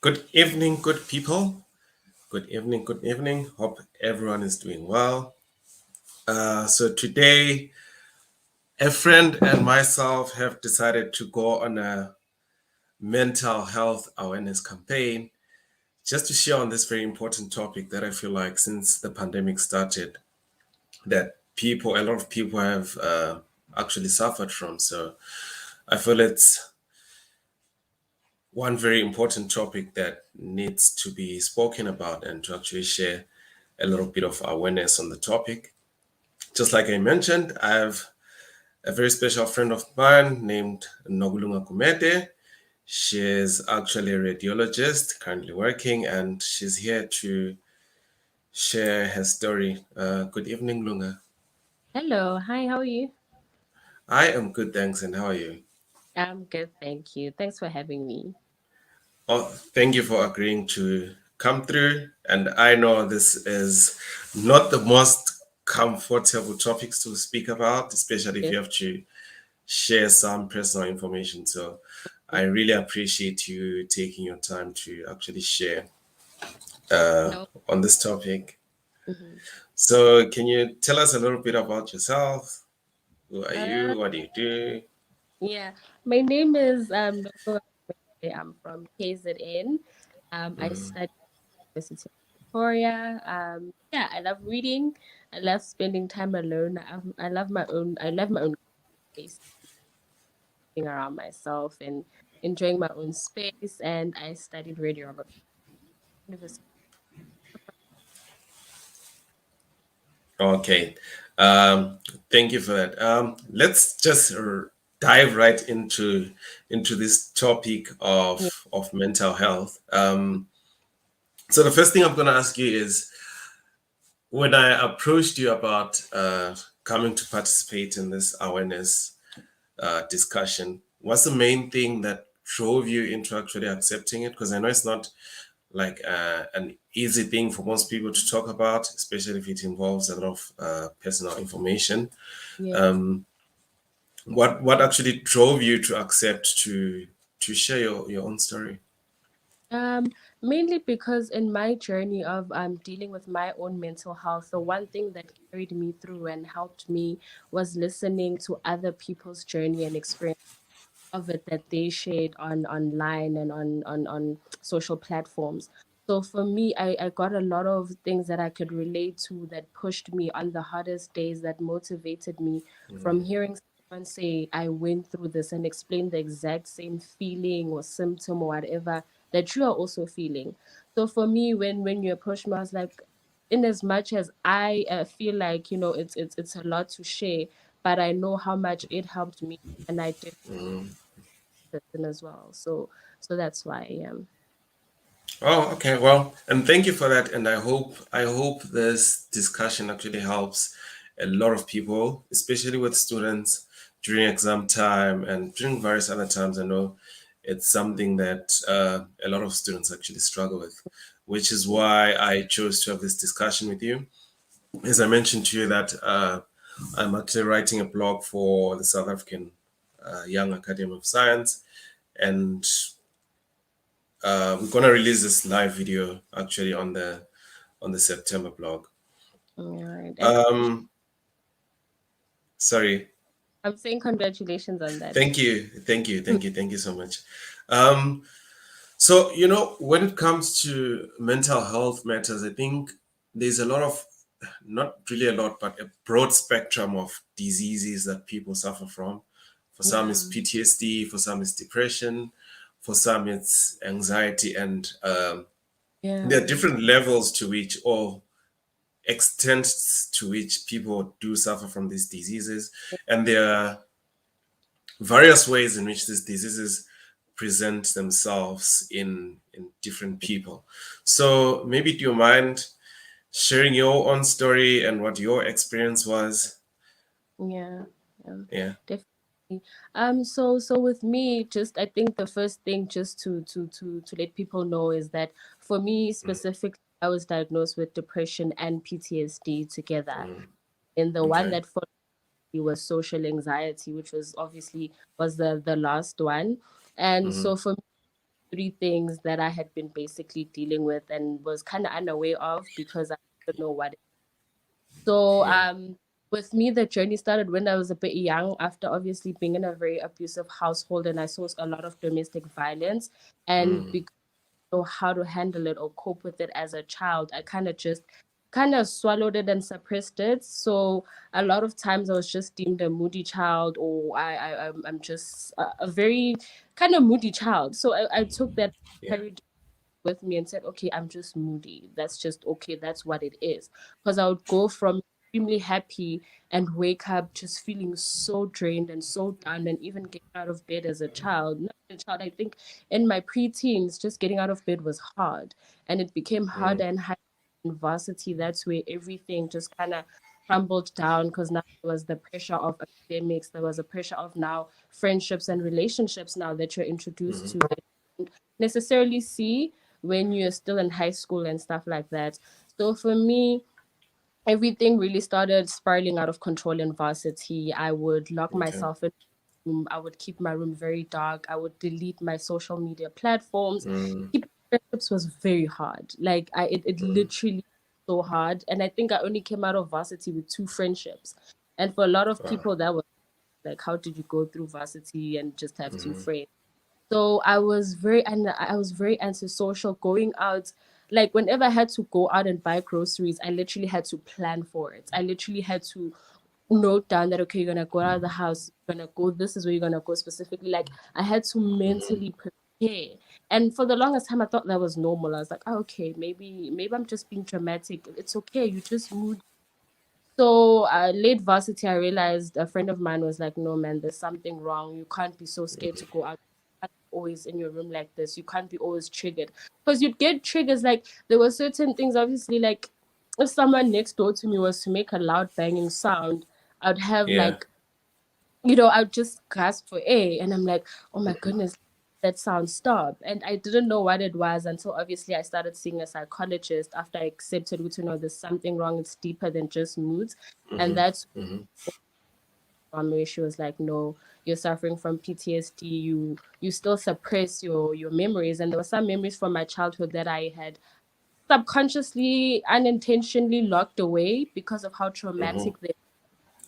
Good evening, good people. Good evening, good evening. Hope everyone is doing well. So, today, a friend and myself have decided to go on a mental health awareness campaign just to share on this very important topic that I feel like since the pandemic started, that a lot of people have actually suffered from. So, I feel it's one very important topic that needs to be spoken about and to actually share a little bit of awareness on the topic. Just like I mentioned, I have a very special friend of mine named Nokulunga Gumede. She's actually a radiologist currently working, and she's here to share her story. Good evening, Lunga. Hello, hi, how are you? I am good, thanks. And how are you? I'm good, thank you. Thanks for having me. Oh, thank you for agreeing to come through. And I know this is not the most comfortable topics to speak about, especially if Yes. you have to share some personal information. So I really appreciate you taking your time to actually share No. on this topic. Mhm. So, can you tell us a little bit about yourself? Who are Uh, you? What do you do? yeah, my name is Nokulunga Gumede. I'm from KZN. I Mm. study at the University of Victoria. Yeah, I love reading. I love spending time alone. I love my own. I love my own space, being around myself and enjoying my own space. And I studied radiology at the University. Okay. Thank you for that. Let's just dive right into this topic Yeah. of mental health. So the first thing I'm going to ask you is, when I approached you about coming to participate in this awareness discussion, what's the main thing that drove you into actually accepting it? Because I know it's not like an easy thing for most people to talk about, especially if it involves a lot of personal information. Yes. Um, what actually drove you to accept to share your own story? Um, Mainly because in my journey of dealing with my own mental health, the one thing that carried me through and helped me was listening to other people's journey and experience of it that they shared on online and on social platforms. So for me, I got a lot of things that I could relate to that pushed me on the hardest days, that motivated me from hearing someone say, I went through this and explain the exact same feeling or symptom or whatever that you are also feeling. So for me, when you approached me, I was like, in as much as I feel like, it's a lot to share, but I know how much it helped me, and I did person as well. So that's why I am. Oh, okay. Well, and thank you for that. And I hope this discussion actually helps a lot of people, especially with students during exam time and during various other times. I know it's something that a lot of students actually struggle with, which is why I chose to have this discussion with you. As I mentioned to you that I'm actually writing a blog for the South African Young Academy of Science, and we're gonna release this live video actually on the September blog. All right. And Um, sorry. I'm saying congratulations on that. Thank you so much. Um, so when it comes to mental health matters, I think there's a lot of, not really a lot, but a broad spectrum of diseases that people suffer from. For some, it's Yeah. PTSD. For some, it's depression. For some, it's anxiety, and there are Yeah. different levels to which, or extents to which, people do suffer from these diseases, and there are various ways in which these diseases present themselves in different people. So maybe do you mind sharing your own story and what your experience was? Yeah. Yeah. Yeah. Definitely. So with me, just I think the first thing just to let people know is that for me specifically, I was diagnosed with depression and PTSD together. And the one Okay. that followed me was social anxiety, which was obviously was the last one. And so for three things that I had been basically dealing with and was kind of unaware of because I didn't know what. So Yeah. with me, the journey started when I was a bit young, after obviously being in a very abusive household, and I saw a lot of domestic violence. And Mm. because I know how to handle it or cope with it as a child, I kind of swallowed it and suppressed it. So a lot of times I was just deemed a moody child, or I'm just a very kind of moody child. So I took that, Yeah. carried with me and said, okay, I'm just moody. That's just okay. That's what it is. Because I would go from extremely happy and wake up just feeling so drained and so done, and even getting out of bed as a child. Not a child, I think in my preteens, just getting out of bed was hard. And it became Mm. harder and harder in varsity. That's where everything just kind of crumbled down because now there was the pressure of academics, there was a pressure of now friendships and relationships now that you're introduced Mm-hmm. to that you don't necessarily see when you're still in high school and stuff like that. So for me, everything really started spiraling out of control in varsity. I would lock Okay. myself in a room. I would keep my room very dark. I would delete my social media platforms. Mm. Keeping friendships was very hard. Like it Mm. literally so hard. And I think I only came out of varsity with two friendships. And for a lot of Wow. people, that was like, how did you go through varsity and just have two Mm-hmm. friends? So I was very antisocial going out. Like whenever I had to go out and buy groceries, I literally had to plan for it. I literally had to note down that okay, you're gonna go out of the house, you're gonna go, this is where you're gonna go specifically. Like I had to Mm-hmm. mentally prepare. And for the longest time I thought that was normal. I was like, oh, okay, maybe I'm just being dramatic. It's okay, you just mood. So late varsity, I realized a friend of mine was like, "No, man, there's something wrong. You can't be so scared to go out. You can't be always in your room like this. You can't be always triggered because you'd get triggers. Like there were certain things, obviously, like if someone next door to me was to make a loud banging sound, I'd have Yeah. like, I'd just gasp for air, and I'm like, oh my goodness, that sound stop. And I didn't know what it was until obviously I started seeing a psychologist after I accepted, there's something wrong. It's deeper than just moods. And Mm-hmm. that's Mm-hmm. where she was like, no, you're suffering from PTSD. You still suppress your memories. And there were some memories from my childhood that I had subconsciously, unintentionally locked away because of how Mm-hmm. traumatic they.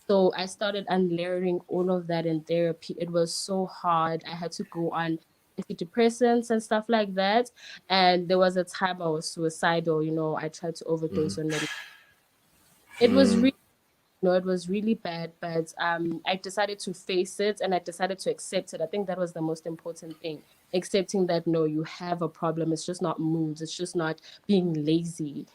So I started unlayering all of that in therapy. It was so hard. I had to go on antidepressants and stuff like that. And there was a time I was suicidal. I tried to overdose on medication. It was Mm. really, it was really bad, but I decided to face it and I decided to accept it. I think that was the most important thing. Accepting that no, you have a problem. It's just not moods. It's just not being lazy.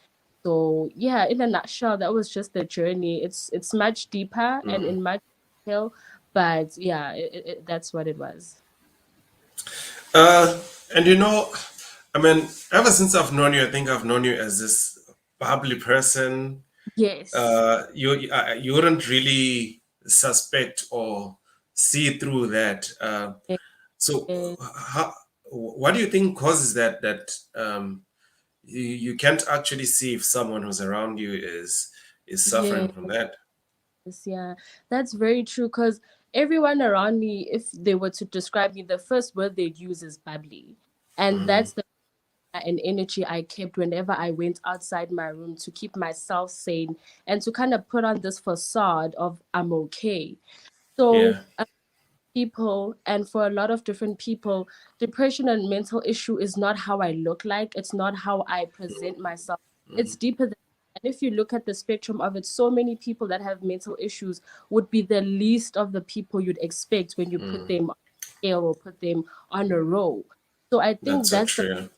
So yeah, in a nutshell, that was just the journey. It's much deeper and Mm. in much detail, but yeah, that's what it was. Uh, and I mean, ever since I've known you, I think I've known you as this bubbly person. Yes. You wouldn't really suspect or see through that. So, Yes. how, what do you think causes that you can't actually see if someone who's around you is suffering Yes. from that? Yeah, that's very true. Because everyone around me, if they were to describe me, the first word they'd use is bubbly. And Mm-hmm. that's the and energy I kept whenever I went outside my room to keep myself sane and to kind of put on this facade of I'm okay. So Yeah. people, and for a lot of different people, depression and mental issue is not how I look like, it's not how I present myself. Mm-hmm. It's deeper than, and if you look at the spectrum of it, so many people that have mental issues would be the least of the people you'd expect when you put Mm. them on a scale or put them on a row. So I think That's so that's the true.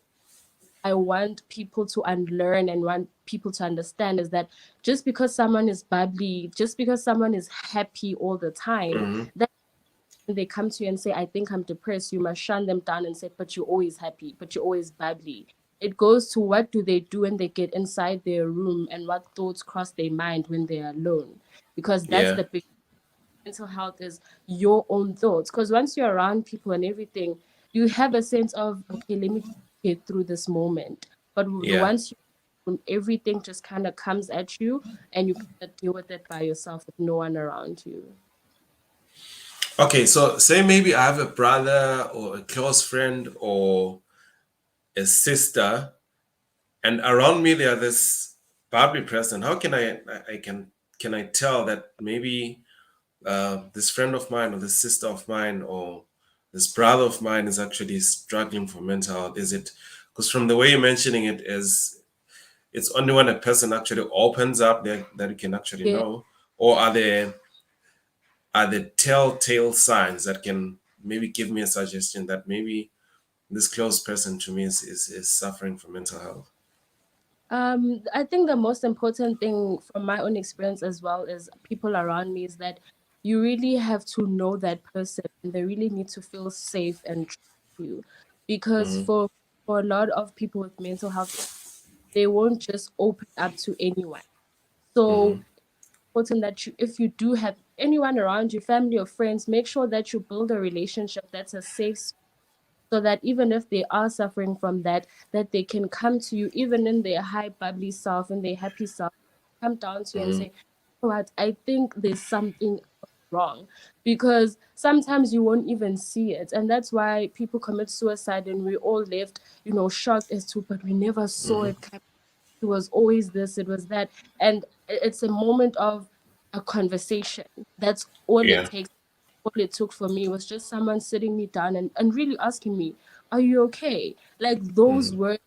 I want people to unlearn and want people to understand is that just because someone is bubbly, just because someone is happy all the time, Mm-hmm. that when they come to you and say, I think I'm depressed, you must shun them down and say, but you're always happy, but you're always bubbly. It goes to what do they do when they get inside their room and what thoughts cross their mind when they're alone. Because that's Yeah. the big mental health is your own thoughts. Because once you're around people and everything, you have a sense of, okay, let me just get through this moment. But the Yeah. once you everything just kind of comes at you and you kind of deal with it by yourself with no one around you. Okay, so say maybe I have a brother or a close friend or a sister, and around me there are this bubbly person. How can I can I tell that maybe this friend of mine or this sister of mine or this brother of mine is actually struggling for mental health? Is it because from the way you're mentioning it is it's only when a person actually opens up that you can actually Yeah. know, or are there telltale signs that can maybe give me a suggestion that maybe this close person to me is suffering from mental health? I think the most important thing from my own experience as well as people around me is that you really have to know that person and they really need to feel safe and trust you. Because Mm-hmm, for a lot of people with mental health, they won't just open up to anyone. mm-hmm, So important that you, if you do have anyone around you, family or friends, make sure that you build a relationship that's a safe space so that even if they are suffering from that, that they can come to you, even in their high bubbly self and their happy self, come down to you and mm-hmm. say, "You know what, I think there's something wrong," because sometimes you won't even see it, and that's why people commit suicide, and we all left, shocked as to, but we never saw Mm-hmm. it come. It was always this, it was that, and it's a moment of a conversation. That's all it Yeah. takes. All it took for me was just someone sitting me down and really asking me, "Are you okay?" Like those Mm-hmm. words,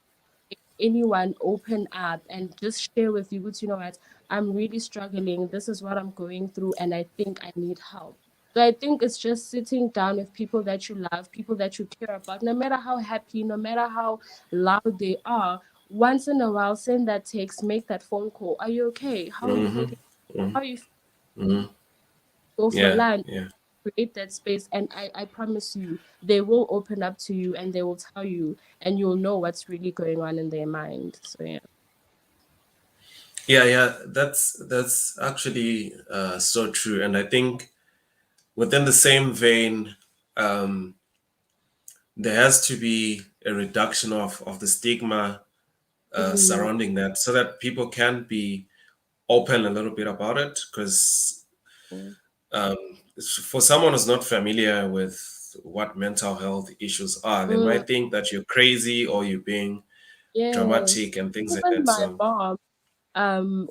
make anyone open up and just share with you, but you know what, I'm really struggling. This is what I'm going through, and I think I need help. So I think it's just sitting down with people that you love, people that you care about, no matter how happy, no matter how loud they are. Once in a while, send that text, make that phone call. Are you okay? How are you Mm-hmm. holding? Mm-hmm. How are you Mm-hmm. go for Yeah. lunch? Yeah. Create that space, and I promise you they will open up to you and they will tell you, and you'll know what's really going on in their mind. So yeah. Yeah, yeah, that's actually so true, and I think within the same vein, um, there has to be a reduction of the stigma Mm, surrounding that, so that people can be open a little bit about it. Because mm. um, for someone who's not familiar with what mental health issues are, they Mm, might think that you're crazy or you're being yes. dramatic and things like Even that. my So, mom,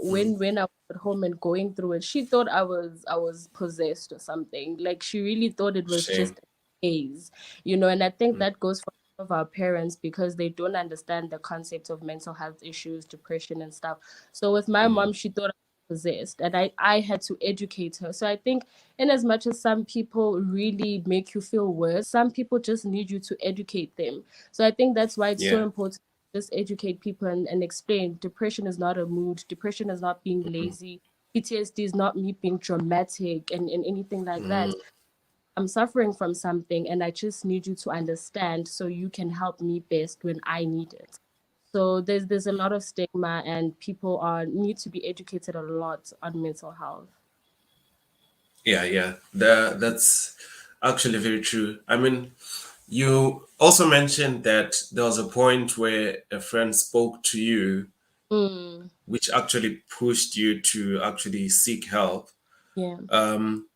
mm, when I was at home and going through it, she thought I was possessed or something. Like she really thought it was shame. just a haze, and I think Mm, that goes for some of our parents because they don't understand the concept of mental health issues, depression and stuff. So with my mm, mom, she thought I was possessed, and I had to educate her. So I think in as much as some people really make you feel worse, some people just need you to educate them. So I think that's why it's so yeah. important, just educate people and explain depression is not a mood, depression is not being Mm, lazy, PTSD is not me being dramatic and anything like that. mm. I'm suffering from something and I just need you to understand so you can help me best when I need it. So there's a lot of stigma and people are need to be educated a lot on mental health. Yeah, yeah. That's actually very true. I mean, you also mentioned that there was a point where a friend spoke to you, Mm, which actually pushed you to actually seek help. yeah. Um,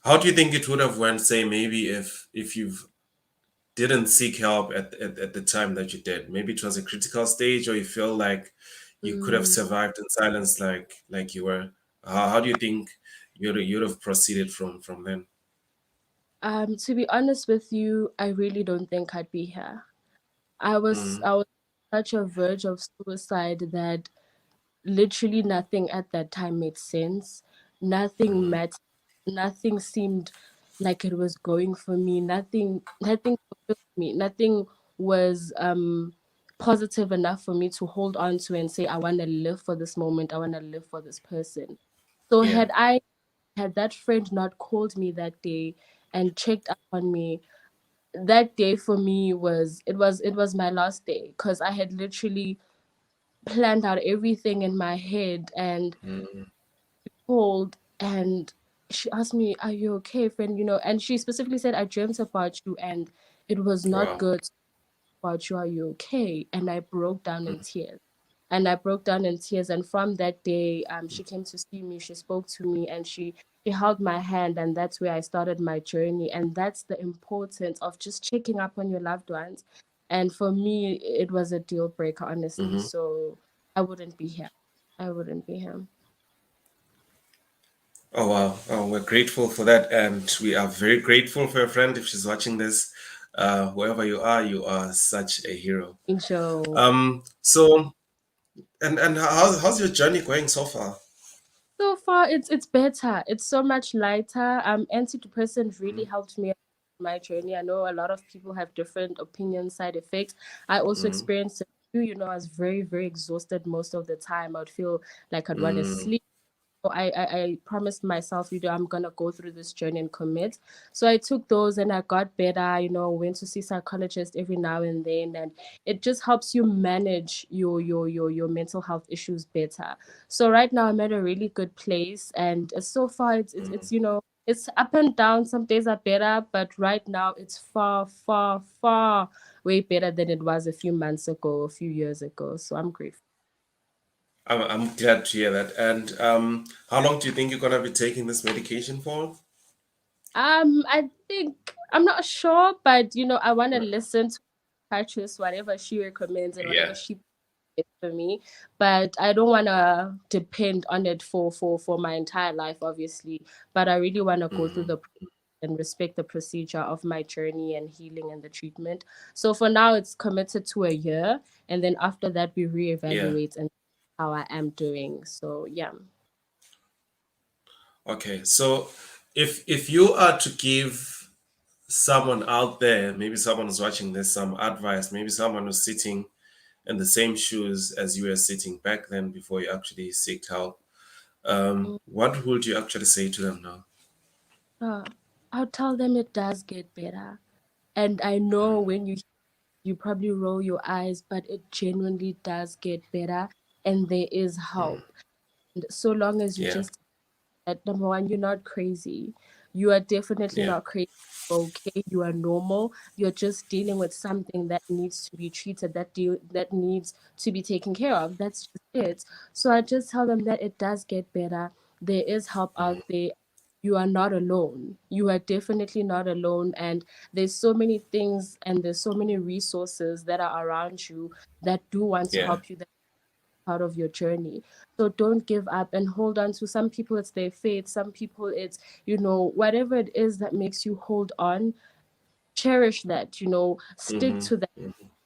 how do you think it would have went, say, maybe if you didn't seek help at the time that you did? Maybe it was a critical stage, or you feel like you could have Mm. survived in silence, like you were. How do you think you'd have proceeded from then? To be honest with you, I really don't think I'd be here. I was such a verge of suicide that literally nothing at that time made sense. Nothing Mm-hmm. mattered. Nothing seemed like it was going for me. Nothing fulfilled me. Nothing was positive enough for me to hold on to and say, I wanna live for this moment, I wanna live for this person. So Yeah. had that friend not called me that day and checked up on me, that day for me was my last day because I had literally planned out everything in my head and Mm-hmm. called and she asked me, "Are you okay, friend?" And she specifically said, "I dreamt about you and it was not Wow. good about you. Are you okay?" And I broke down in tears. And I broke down in tears. And from that day, she came to see me. She spoke to me, and she held my hand, and that's where I started my journey. And that's the importance of just checking up on your loved ones. And for me, it was a deal breaker, honestly. Hmm. So I wouldn't be here. I wouldn't be here. Oh wow! Oh, we're grateful for that, and we are very grateful for your friend if she's watching this. Whoever you are such a hero. Angel. So and how's your journey going so far? So far, it's better. It's so much lighter. Antidepressant really Mm-hmm. helped me on my journey. I know a lot of people have different opinions, side effects. I also experienced it too. I was very, very exhausted most of the time. I would feel like I'd want to Mm-hmm. sleep. So I promised myself, I'm gonna go through this journey and commit. So I took those and I got better, went to see psychologists every now and then, and it just helps you manage your mental health issues better. So right now I'm at a really good place, and so far it's up and down. Some days are better, but right now it's far, far, far way better than it was a few months ago, a few years ago. So I'm grateful. I'm glad to hear that. And how long do you think you're gonna be taking this medication for? I think I'm not sure, but I want to listen to purchase whatever she recommends and whatever Yeah. she picks for me. But I don't want to depend on it for my entire life, obviously. But I really want to go through Hmm. the and respect the procedure of my journey and healing and the treatment. So for now, it's committed to a year, and then after that, we Yeah. reevaluate and how I am doing. So yeah. Okay. So if you are to give someone out there, maybe someone who's watching this, some advice, maybe someone who's sitting in the same shoes as you were sitting back then before you actually seeked help, what would you actually say to them now? Uh, I'll tell them it does get better. And I know when you probably roll your eyes, but it genuinely does get better and there is help. And so long as you Yeah. just that number one, you're not crazy. You are definitely Yeah. not crazy. Okay, you are normal. You're just dealing with something that needs to be treated, that needs to be taken care of. That's just it. So I just tell them that it does get better. There is help out there. You are not alone. You are definitely not alone. And there's so many things and there's so many resources that are around you that do want to Yeah. help you, part of your journey. So don't give up and hold on to. Some people it's their faith, some people it's, whatever it is that makes you hold on, cherish that, stick Hmm. to that.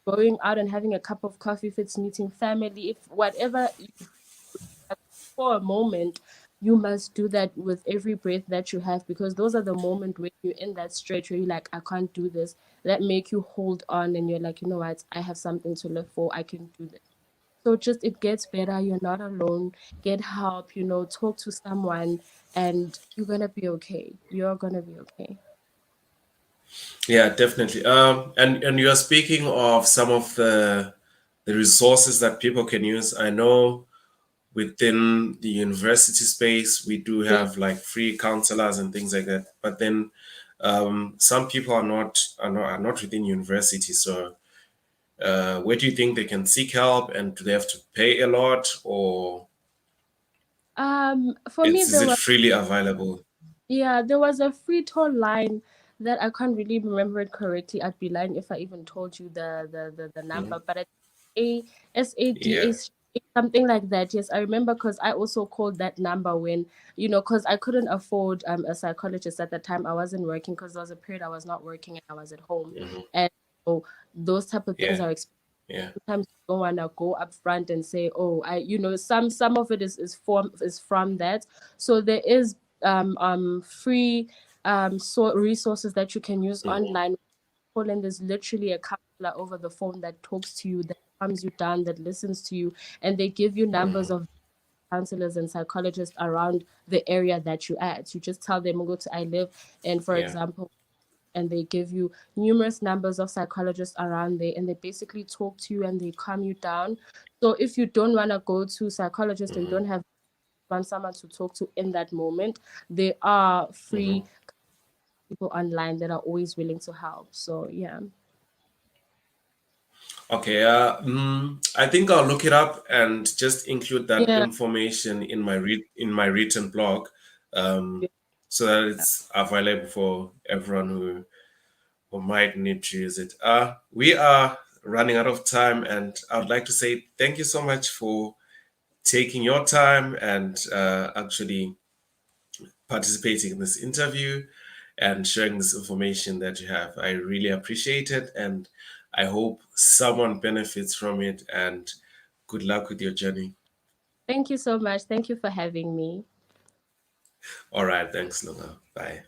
Going out and having a cup of coffee, if it's meeting family, if whatever you for a moment, you must do that with every breath that you have, because those are the moment when you're in that stretch where you're like, I can't do this, that make you hold on and you're like, you know what, I have something to live for, I can do this. So just it gets better. You're not alone. Get help, talk to someone and you're gonna be okay. You're gonna be okay. Yeah, definitely. And you are speaking of some of the resources that people can use. I know within the university space we do Yeah. have like free counselors and things like that. But then some people are not within university. So where do you think they can seek help, and do they have to pay a lot, or For me is there it was freely available? Yeah, there was a free tour line that I can't really remember it correctly. I'd be lying if I even told you the Mhm. number, but it's ASADA, Yeah. something like that. Yes, I remember because I also called that number when, because I couldn't afford a psychologist at the time. I wasn't working because there was a period I was not working and I was at home. Hmm. And so those type of things Yeah. are Yeah. sometimes you don't want to go up front and say, oh, some of it is from that. So there is free resources that you can use Hmm. online. Poland, there's literally a counselor over the phone that talks to you, that calms you down, that listens to you, and they give you numbers Hmm. of counselors and psychologists around the area that you at. You just tell them, go to I live, and for Yeah. example, and they give you numerous numbers of psychologists around there, and they basically talk to you and they calm you down. So if you don't want to go to psychologist and Hmm. don't have want someone to talk to in that moment, there are Hmm. free people online that are always willing to help. So yeah. Okay, I think I'll look it up and just include that Yeah. information in my written blog, um, so that it's available for everyone who might need to use it. We are running out of time, and I would like to say thank you so much for taking your time and actually participating in this interview and sharing this information that you have. I really appreciate it, and I hope someone benefits from it. And good luck with your journey. Thank you so much. Thank you for having me. All right, thanks, Lunga. Bye.